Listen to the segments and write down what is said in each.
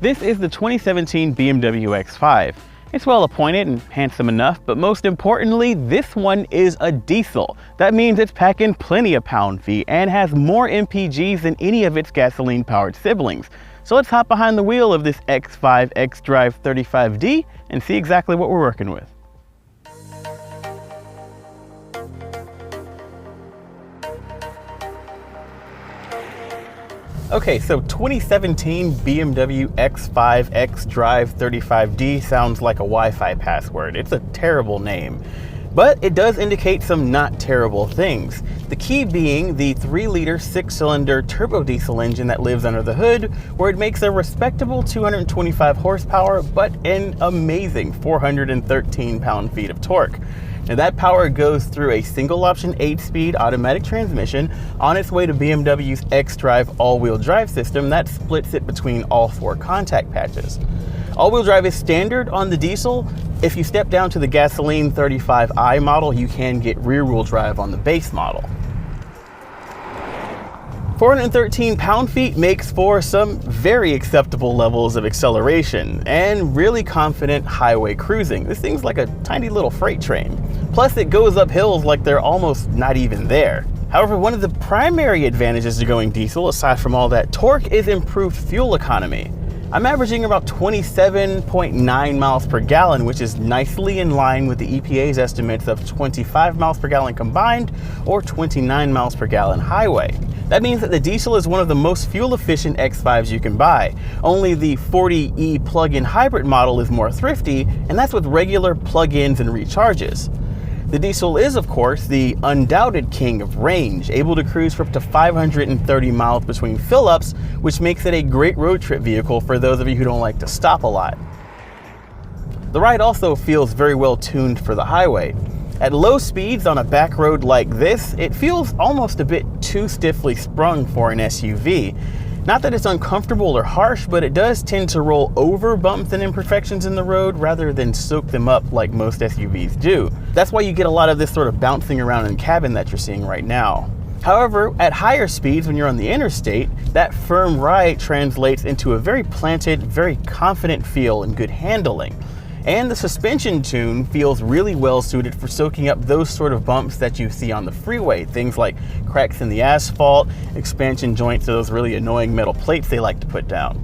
This is the 2017 BMW X5. It's well appointed and handsome enough, but most importantly, this one is a diesel. That means it's packing plenty of pound-feet and has more MPGs than any of its gasoline-powered siblings. So let's hop behind the wheel of this X5 xDrive 35D and see exactly what we're working with. Okay, so 2017 BMW X5 xDrive 35D sounds like a Wi-Fi password. It's a terrible name, but it does indicate some not terrible things. The key being the 3-liter 6-cylinder turbo diesel engine that lives under the hood, where it makes a respectable 225 horsepower, but an amazing 413 pound-feet of torque. Now that power goes through a single option 8-speed automatic transmission on its way to BMW's xDrive all-wheel drive system that splits it between all 4 contact patches. All-wheel drive is standard on the diesel. If you step down to the gasoline 35i model, you can get rear-wheel drive on the base model. 413 pound-feet makes for some very acceptable levels of acceleration and really confident highway cruising. This thing's like a tiny little freight train. Plus, it goes up hills like they're almost not even there. However, one of the primary advantages to going diesel, aside from all that torque, is improved fuel economy. I'm averaging about 27.9 miles per gallon, which is nicely in line with the EPA's estimates of 25 miles per gallon combined or 29 miles per gallon highway. That means that the diesel is one of the most fuel-efficient X5s you can buy. Only the 40e plug-in hybrid model is more thrifty, and that's with regular plug-ins and recharges. The diesel is, of course, the undoubted king of range, able to cruise for up to 530 miles between fill-ups, which makes it a great road trip vehicle for those of you who don't like to stop a lot. The ride also feels very well tuned for the highway. At low speeds on a back road like this, it feels almost a bit too stiffly sprung for an SUV. Not that it's uncomfortable or harsh, but it does tend to roll over bumps and imperfections in the road rather than soak them up like most SUVs do. That's why you get a lot of this sort of bouncing around in cabin that you're seeing right now. However, at higher speeds when you're on the interstate, that firm ride translates into a very planted, very confident feel and good handling. And the suspension tune feels really well suited for soaking up those sort of bumps that you see on the freeway. Things like cracks in the asphalt, expansion joints, or those really annoying metal plates they like to put down.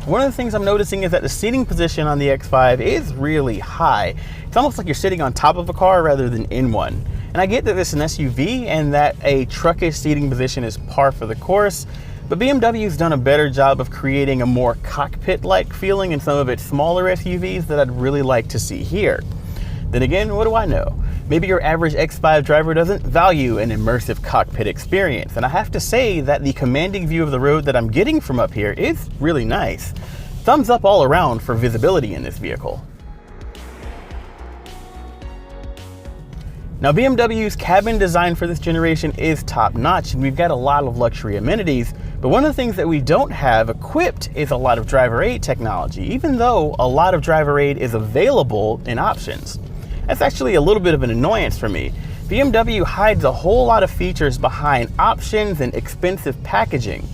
One of the things I'm noticing is that the seating position on the X5 is really high. It's almost like you're sitting on top of a car rather than in one. And I get that this is an SUV and that a truckish seating position is par for the course, but BMW's done a better job of creating a more cockpit-like feeling in some of its smaller SUVs that I'd really like to see here. Then again, what do I know? Maybe your average X5 driver doesn't value an immersive cockpit experience, and I have to say that the commanding view of the road that I'm getting from up here is really nice. Thumbs up all around for visibility in this vehicle. Now, BMW's cabin design for this generation is top-notch, and we've got a lot of luxury amenities, but one of the things that we don't have equipped is a lot of driver aid technology, even though a lot of driver aid is available in options. That's actually a little bit of an annoyance for me. BMW hides a whole lot of features behind options and expensive packaging.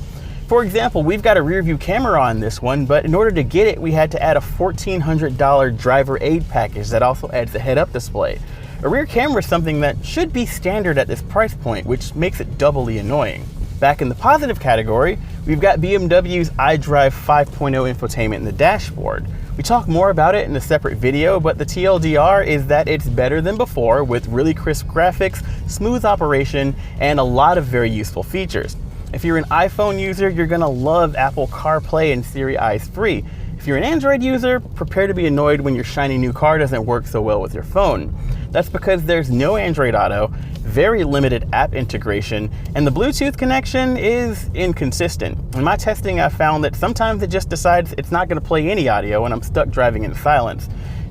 For example, we've got a rear view camera on this one, but in order to get it, we had to add a $1,400 driver aid package that also adds a head-up display. A rear camera is something that should be standard at this price point, which makes it doubly annoying. Back in the positive category, we've got BMW's iDrive 5.0 infotainment in the dashboard. We talk more about it in a separate video, but the TLDR is that it's better than before with really crisp graphics, smooth operation, and a lot of very useful features. If you're an iPhone user, you're gonna love Apple CarPlay and Siri Eyes Free. If you're an Android user, prepare to be annoyed when your shiny new car doesn't work so well with your phone. That's because there's no Android Auto, very limited app integration, and the Bluetooth connection is inconsistent. In my testing, I found that sometimes it just decides it's not going to play any audio and I'm stuck driving in silence.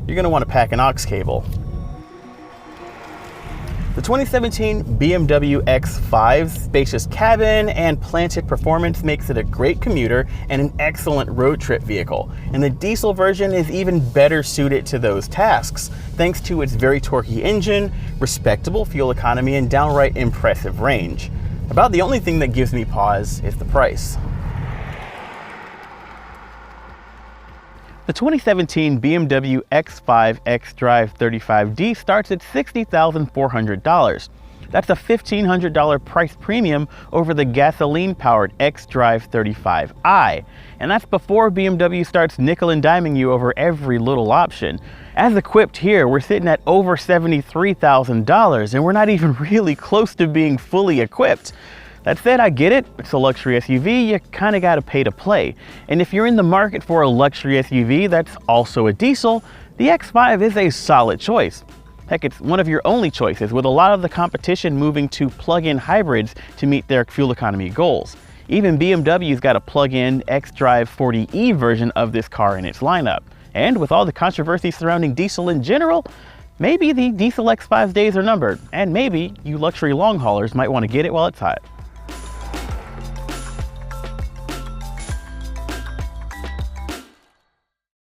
You're going to want to pack an aux cable. The 2017 BMW X5's spacious cabin and planted performance makes it a great commuter and an excellent road trip vehicle, and the diesel version is even better suited to those tasks, thanks to its very torquey engine, respectable fuel economy, and downright impressive range. About the only thing that gives me pause is the price. The 2017 BMW X5 xDrive 35D starts at $60,400. That's a $1,500 price premium over the gasoline-powered xDrive 35i. And that's before BMW starts nickel and diming you over every little option. As equipped here, we're sitting at over $73,000, and we're not even really close to being fully equipped. That said, I get it, it's a luxury SUV, you kinda gotta pay to play. And if you're in the market for a luxury SUV that's also a diesel, the X5 is a solid choice. Heck, it's one of your only choices, with a lot of the competition moving to plug-in hybrids to meet their fuel economy goals. Even BMW's got a plug-in xDrive 40e version of this car in its lineup. And with all the controversy surrounding diesel in general, maybe the diesel X5's days are numbered, and maybe you luxury long haulers might want to get it while it's hot.